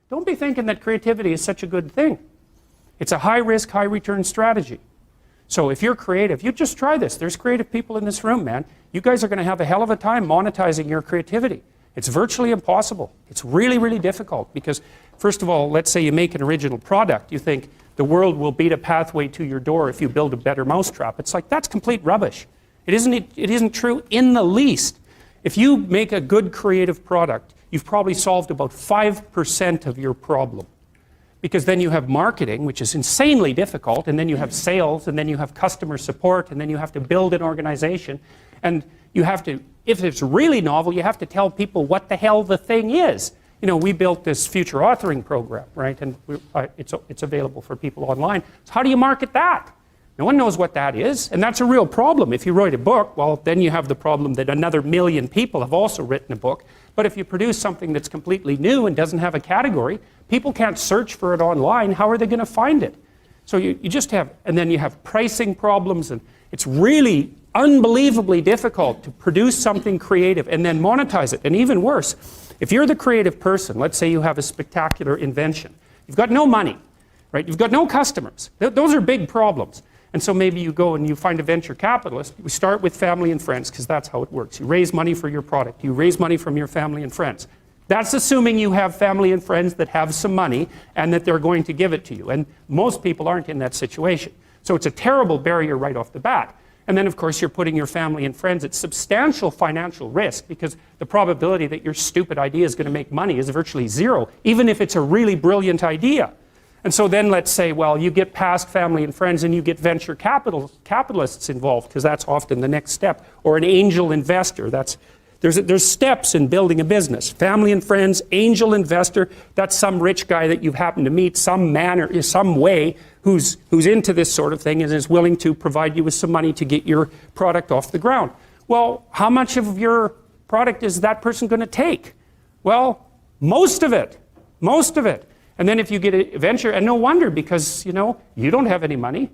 Don't be thinking that creativity is such a good thing. It's a high risk, high return strategy. So if you're creative, you just try this. There's creative people in this room, man. You guys are going to have a hell of a time monetizing your creativity. It's virtually impossible. It's really, really difficult because, first of all, let's say you make an original product. You think the world will beat a pathway to your door if you build a better mousetrap. It's like, that's complete rubbish. It isn't true in the least. If you make a good creative product, you've probably solved about 5% of your problem. Because then you have marketing, which is insanely difficult, and then you have sales, and then you have customer support, and then you have to build an organization. And you have to, if it's really novel, you have to tell people what the hell the thing is. You know, we built this future authoring program, right? And it's available for people online. So how do you market that? No one knows what that is, and that's a real problem. If you write a book, well, then you have the problem that another million people have also written a book. But if you produce something that's completely new and doesn't have a category, people can't search for it online. How are they going to find it? So you just have, and then you have pricing problems, and it's really unbelievably difficult to produce something creative and then monetize it. And even worse, if you're the creative person, let's say you have a spectacular invention. You've got no money, right? You've got no customers. Those are big problems. And so maybe you go and you find a venture capitalist. We start with family and friends because that's how it works. You raise money for your product. You raise money from your family and friends. That's assuming you have family and friends that have some money and that they're going to give it to you. And most people aren't in that situation. So it's a terrible barrier right off the bat. And then, of course, you're putting your family and friends at substantial financial risk because the probability that your stupid idea is going to make money is virtually zero, even if it's a really brilliant idea. And so then let's say, well, you get past family and friends and you get venture capitalists involved because that's often the next step, or an angel investor. There's steps in building a business. Family and friends, angel investor, that's some rich guy that you've happened to meet, some man or some way who's into this sort of thing and is willing to provide you with some money to get your product off the ground. Well, how much of your product is that person going to take? Well, most of it. Most of it. And then if you get a venture, and no wonder, because you know you don't have any money,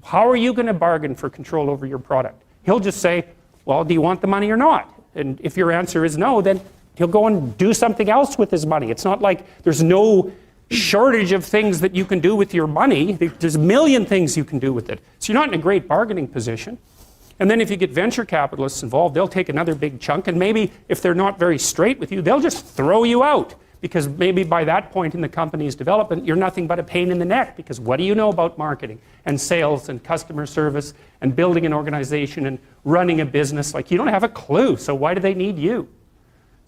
how are you going to bargain for control over your product? He'll just say, well, do you want the money or not? And if your answer is no, then he'll go and do something else with his money. It's not like there's no shortage of things that you can do with your money. There's a million things you can do with it. So you're not in a great bargaining position. And then if you get venture capitalists involved, they'll take another big chunk, and maybe if they're not very straight with you, they'll just throw you out. Because maybe by that point in the company's development, you're nothing but a pain in the neck. Because what do you know about marketing and sales and customer service and building an organization and running a business? Like, you don't have a clue, so why do they need you?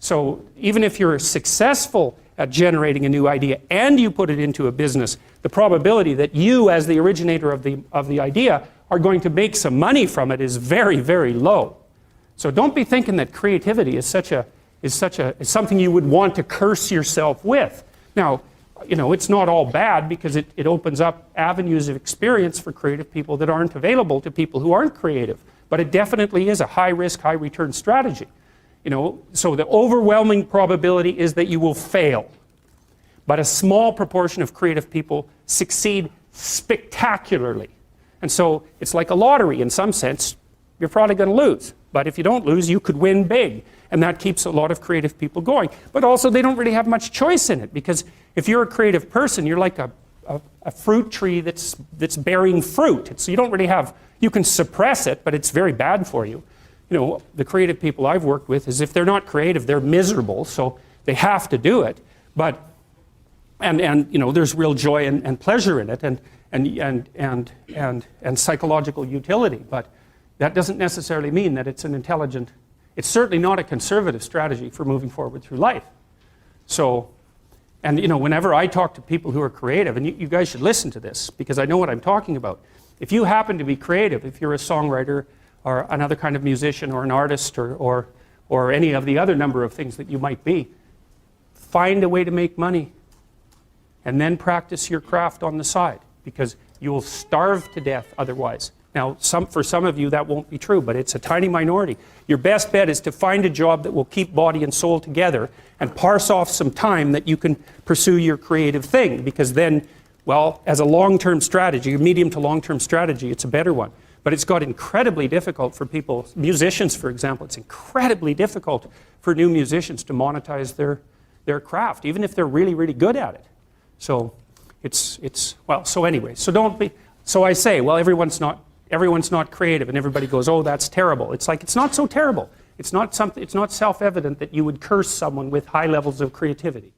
So even if you're successful at generating a new idea and you put it into a business, the probability that you, as the originator of the idea, are going to make some money from it is very, very low. So don't be thinking that creativity is something you would want to curse yourself with. Now, you know, it's not all bad because it opens up avenues of experience for creative people that aren't available to people who aren't creative. But it definitely is a high-risk, high-return strategy. You know, so the overwhelming probability is that you will fail. But a small proportion of creative people succeed spectacularly. And so it's like a lottery in some sense. You're probably going to lose. But if you don't lose, you could win big. And that keeps a lot of creative people going. But also, they don't really have much choice in it. Because if you're a creative person, you're like a fruit tree that's bearing fruit. So you don't really have, you can suppress it, but it's very bad for you. You know, the creative people I've worked with is if they're not creative, they're miserable. So they have to do it. But, and you know, there's real joy and pleasure in it and psychological utility. But that doesn't necessarily mean that it's an intelligent, it's certainly not a conservative strategy for moving forward through life. So, and you know, whenever I talk to people who are creative, and you guys should listen to this because I know what I'm talking about. If you happen to be creative, if you're a songwriter or another kind of musician or an artist or any of the other number of things that you might be, find a way to make money and then practice your craft on the side because you will starve to death otherwise. Now, for some of you that won't be true, but it's a tiny minority. Your best bet is to find a job that will keep body and soul together and parse off some time that you can pursue your creative thing, because then, well, as a long-term strategy, a medium to long-term strategy, it's a better one. But it's got incredibly difficult for people, musicians for example, it's incredibly difficult for new musicians to monetize their craft, even if they're really, really good at it. So well, so anyway, so don't be, so I say, well, everyone's not creative, and everybody goes, oh, that's terrible. It's like, it's not so terrible. It's not self-evident that you would curse someone with high levels of creativity.